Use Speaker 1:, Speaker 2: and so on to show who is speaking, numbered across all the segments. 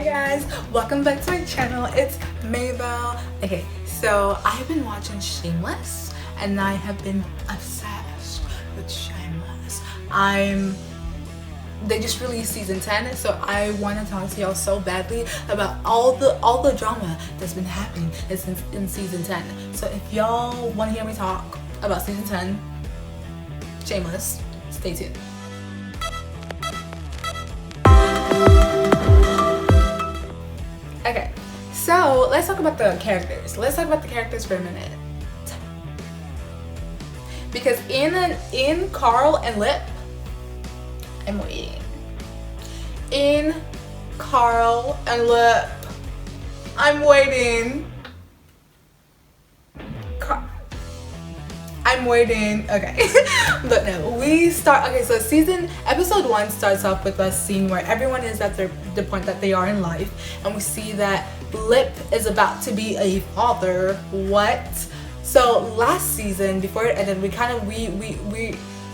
Speaker 1: Hi guys, welcome back to my channel. It's Mabel. Okay, so I've been watching Shameless and I have been obsessed with Shameless. They just released season 10, so I want to talk to y'all so badly about all the drama that's been happening in season 10. So if y'all want to hear me talk about season 10, Shameless, stay tuned. Okay, so let's talk about the characters. Let's talk about the characters for a minute. Because in Carl and Lip, I'm waiting. In Carl and Lip, I'm waiting. I'm waiting. Okay. But no, okay, so episode 1 starts off with a scene where everyone is at the point that they are in life, and we see that Lip is about to be a father. What? So last season, before it ended, we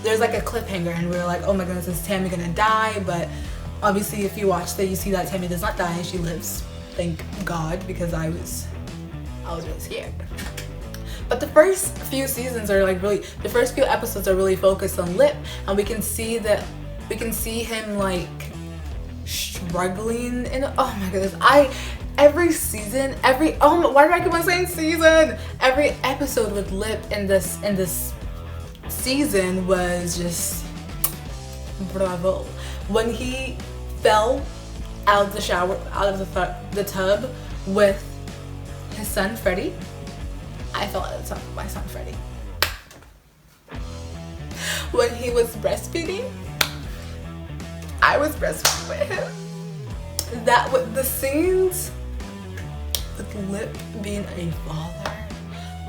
Speaker 1: there's like a cliffhanger and we were like, oh my goodness, is Tammy gonna die? But obviously if you watch that, you see that Tammy does not die and she lives. Thank God, because I was really scared. But the first few seasons are like the first few episodes are really focused on Lip, and we can see him like struggling in, oh my goodness, every episode with Lip in this season was just bravo. When he fell out of the shower, out of the tub with his son Freddie, I fell out of the tub with my son Freddie. When he was breastfeeding, I was breastfeeding with him. The scenes with Lip being a father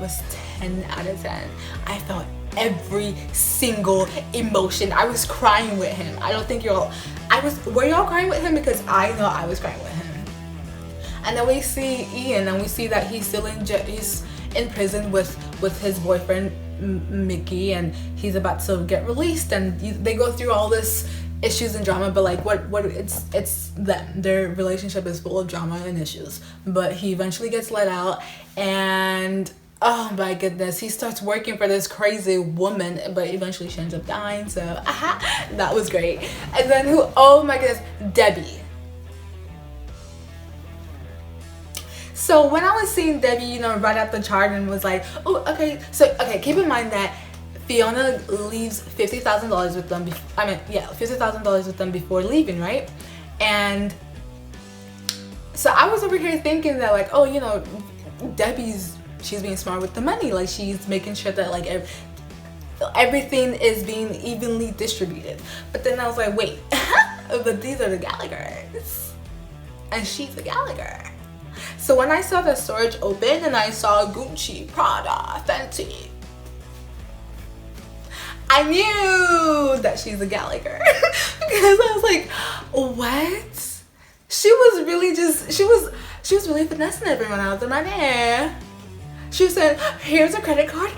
Speaker 1: was 10 out of 10. I felt every single emotion. I was crying with him. I don't think were y'all crying with him? Because I know I was crying with him. And then we see Ian, and we see that he's still he's in prison with his boyfriend Mickey, and he's about to get released, and they go through all this issues and drama, but like it's them. Their relationship is full of drama and issues, but he eventually gets let out, and oh my goodness, he starts working for this crazy woman, but eventually she ends up dying, so that was great. And then oh my goodness, Debbie. So when I was seeing Debbie, right at the chart and was like, oh, okay, keep in mind that Fiona leaves $50,000 with them. $50,000 with them before leaving, right? And so I was over here thinking that like, oh, she's being smart with the money. Like she's making sure that like everything is being evenly distributed. But then I was like, wait, but these are the Gallaghers, and she's a Gallagher. So when I saw the storage open and I saw Gucci, Prada, Fenty, I knew that she's a Gallagher. Because I was like, what? She was really finessing everyone out of the money. She said, here's a credit card,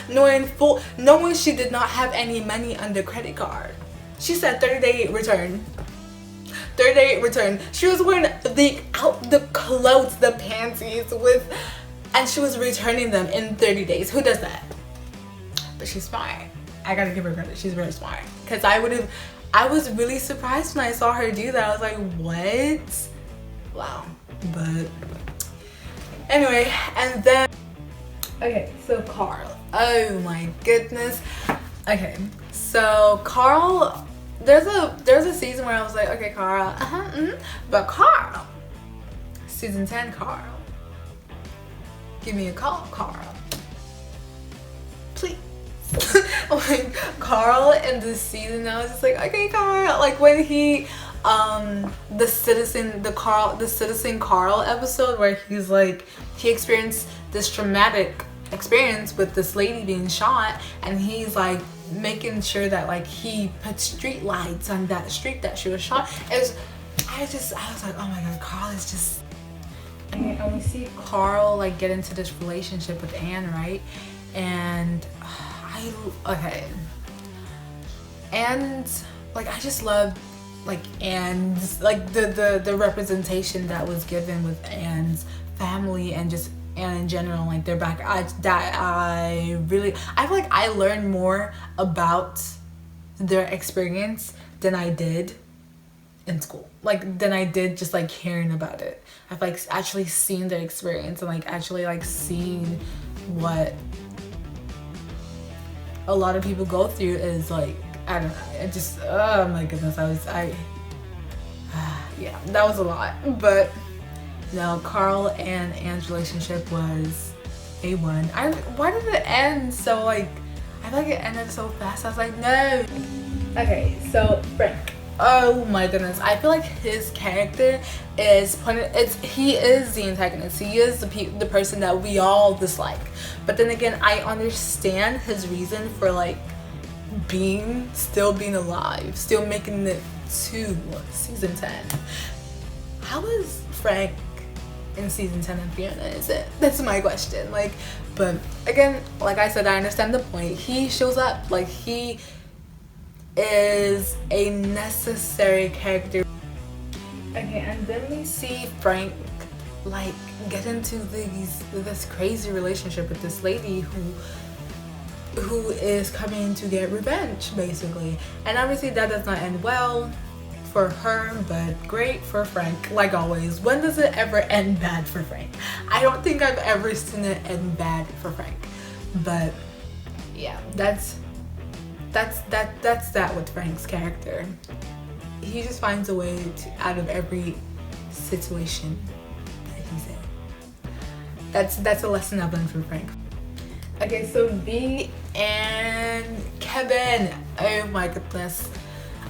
Speaker 1: knowing she did not have any money on the credit card. She said 30-day return. 30-day return. She was wearing the clothes, the panties and she was returning them in 30 days. Who does that? But she's smart. I gotta give her credit. She's very smart. Because I was really surprised when I saw her do that. I was like, what? Wow. But anyway, and then okay, so Carl. Oh my goodness. Okay, so Carl, there's a season where I was like, okay, Carl, but Carl, season 10 Carl, give me a call, Carl, please. Like Carl in this season, I was just like, okay, Carl. Like when he the citizen Carl episode where he's like, he experienced this traumatic experience with this lady being shot, and he's like making sure that like he put street lights on that street that she was shot. I was like, oh my god, Carl is just. And we see Carl like get into this relationship with Anne, right? And and like I just love Anne's, like the representation that was given with Anne's family and just Anne in general, like their back. I feel like I learned more about their experience than I did in school, like than I did just like hearing about it. I've like actually seen their experience and like actually like seen what a lot of people go through is like, I don't know, it just, oh my goodness, yeah, that was a lot. But no, Carl and Anne's relationship was A1. Why did it end so like, I feel like it ended so fast. I was like, no. Okay, so Frank. Oh my goodness, I feel like his character is he is the antagonist. He is the person that we all dislike. But then again, I understand his reason for like still being alive, still making it to season 10. How is Frank in season 10 and Fiona is it? That's my question. Like, but again, like I said, I understand the point. He shows up, like he is a necessary character. Okay, and then we see Frank like get into this crazy relationship with this lady who is coming to get revenge, basically. And obviously that does not end well for her, but great for Frank, like always. When does it ever end bad for Frank? I don't think I've ever seen it end bad for Frank. But yeah, that's that with Frank's character. He just finds a way out of every situation that he's in. That's a lesson I've learned from Frank. Okay, so V and Kevin. Oh my goodness.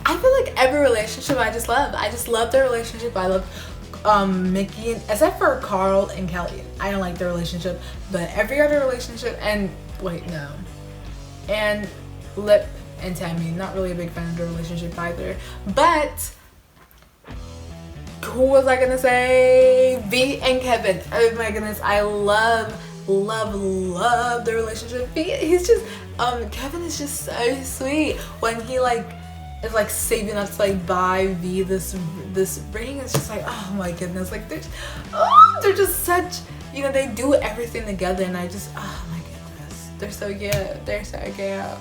Speaker 1: I feel like every relationship I just love their relationship. I love Mickey, except for Carl and Kelly. I don't like their relationship, but every other relationship, and Lip and Tammy, not really a big fan of their relationship either. But who was I gonna say? V and Kevin. Oh my goodness, I love their relationship. He's just Kevin is just so sweet when he like is like saving up to like buy V this ring. It's just like, oh my goodness, like they're just such, you know, they do everything together, and I just, oh my goodness, they're so cute.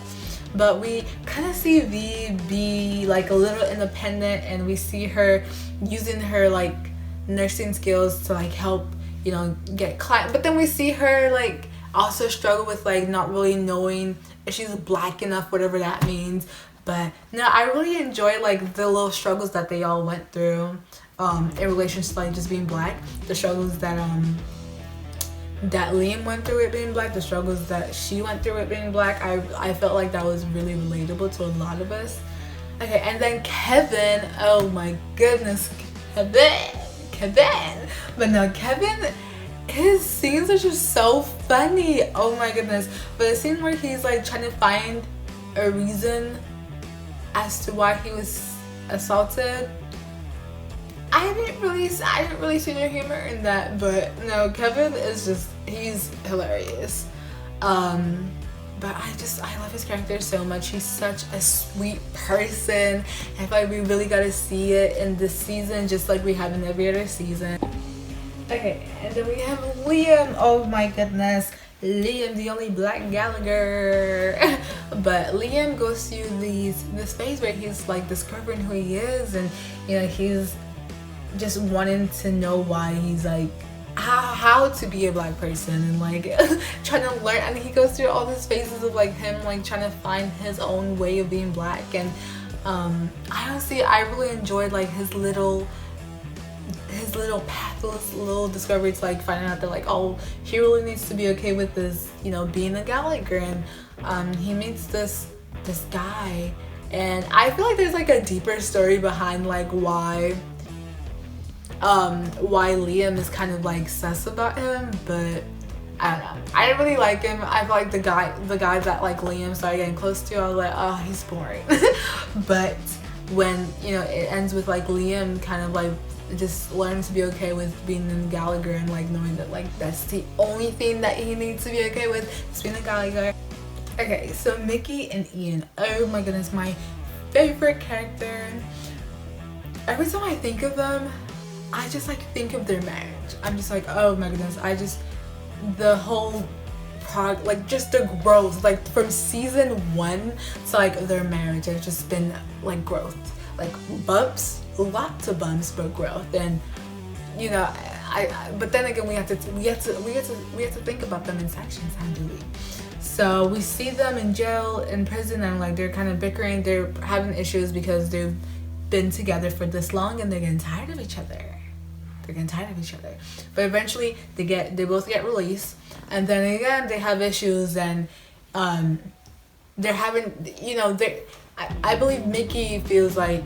Speaker 1: But we kind of see V be like a little independent, and we see her using her like nursing skills to like help, you know, get clients. But then we see her like also struggle with like not really knowing if she's black enough, whatever that means. But no, I really enjoy like the little struggles that they all went through in relation to like just being black. The struggles that Liam went through it being black, the struggles that she went through it being black. I felt like that was really relatable to a lot of us. Okay, and then Kevin, oh my goodness, Kevin. But no, Kevin, his scenes are just so funny. Oh my goodness. But the scene where he's like trying to find a reason as to why he was assaulted, I didn't really see the humor in that. But no, Kevin is just, he's hilarious. But I love his character so much. He's such a sweet person. I feel like we really got to see it in this season, just like we have in every other season. Okay, and then we have Liam. Oh my goodness, Liam, the only black Gallagher. But Liam goes through this phase where he's like discovering who he is, and you know, he's just wanting to know why he's like how to be a black person, and like trying to learn. And he goes through all these phases of like him like trying to find his own way of being black. And I really enjoyed like his little path, his little discovery to like finding out that like, oh, he really needs to be okay with this, you know, being a Gallagher. And he meets this guy, and I feel like there's like a deeper story behind like why Liam is kind of like sus about him. But I don't know, I didn't really like him. I feel like the guy that like Liam started getting close to, I was like, oh, he's boring. But when, you know, it ends with like Liam kind of like just learning to be okay with being in Gallagher, and like knowing that like that's the only thing that he needs to be okay with, is being a Gallagher. Okay, so Mickey and Ian, oh my goodness, my favorite character. every time I think of them, I just like think of their marriage. I'm just like, oh my goodness, the whole like just the growth, like from season 1 to like their marriage has just been like growth, like bumps, lots of bumps, but growth. And you know, but then again, we have to think about them in sections, how do we? So we see them in jail, in prison, and like they're kind of bickering, they're having issues because they've been together for this long and they're getting tired of each other. But eventually they both get released, and then again they have issues, and they're having, you know, I believe Mickey feels like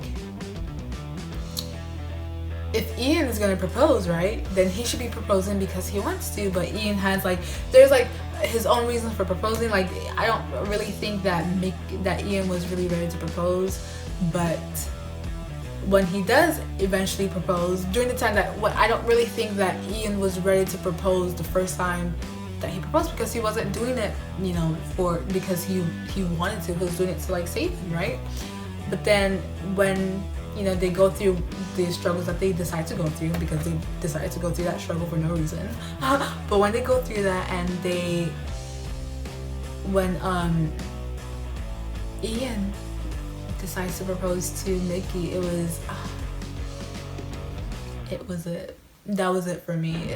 Speaker 1: if Ian is gonna propose, right, then he should be proposing because he wants to. But Ian has like, there's like his own reasons for proposing. Like I don't really think that Ian was really ready to propose, but when he does eventually propose, during the time that I don't really think that Ian was ready to propose the first time that he proposed, because he wasn't doing it, you know, because he wanted to. He was doing it to like save him, right? But then when, you know, they go through the struggles that they decide to go through, because they decided to go through that struggle for no reason. But when they go through that, and when Ian decides to propose to Mickey, that was it for me.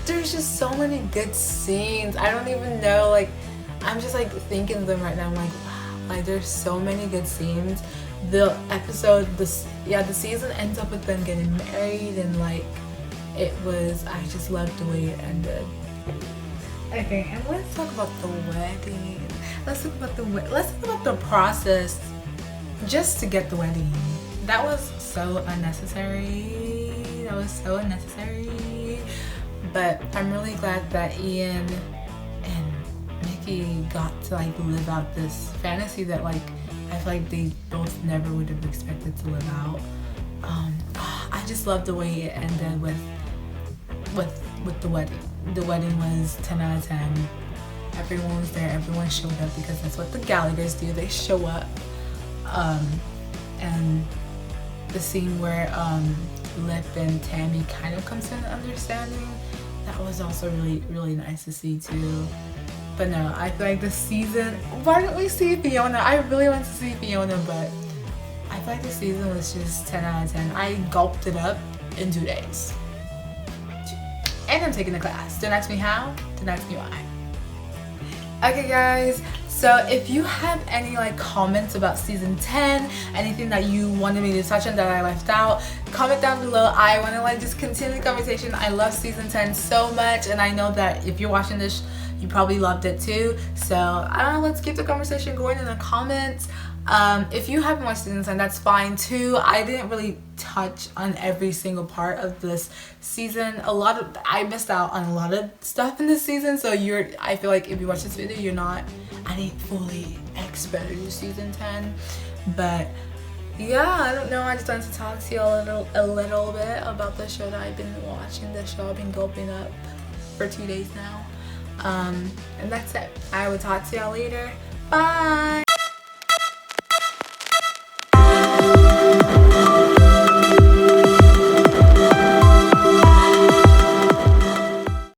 Speaker 1: There's just so many good scenes. I don't even know, like, I'm just like thinking of them right now. I'm like, wow, like there's so many good scenes. The season ends up with them getting married, and like I just loved the way it ended. Okay, and let's talk about the wedding. Let's talk about the process just to get the wedding. That was so unnecessary. But I'm really glad that Ian and Mickey got to like live out this fantasy that like I feel like they both never would have expected to live out. I just love the way it ended with the wedding. The wedding was 10 out of 10. Everyone was there. Everyone showed up because that's what the Gallaghers do. They show up. And the scene where Lip and Tammy kind of comes to an understanding, that was also really, really nice to see too. But no, I feel like this season, why didn't we see Fiona? I really want to see Fiona, but I feel like this season was just 10 out of 10. I gulped it up in 2 days. And I'm taking the class. Don't ask me how, don't ask me why. Okay guys, so if you have any like comments about season 10, anything that you wanted me to touch on that I left out, comment down below. I want to like just continue the conversation. I love season 10 so much, and I know that if you're watching this, you probably loved it too. So I don't know, let's keep the conversation going in the comments. If you haven't watched season 10, that's fine too. I didn't really touch on every single part of this season. I missed out on a lot of stuff in this season, so I feel like if you watch this video, I didn't fully exposed season 10. But yeah, I don't know, I just wanted to talk to you a little bit about the show that I've been watching. The show I've been gulping up for 2 days now. And that's it. I will talk to y'all later. Bye!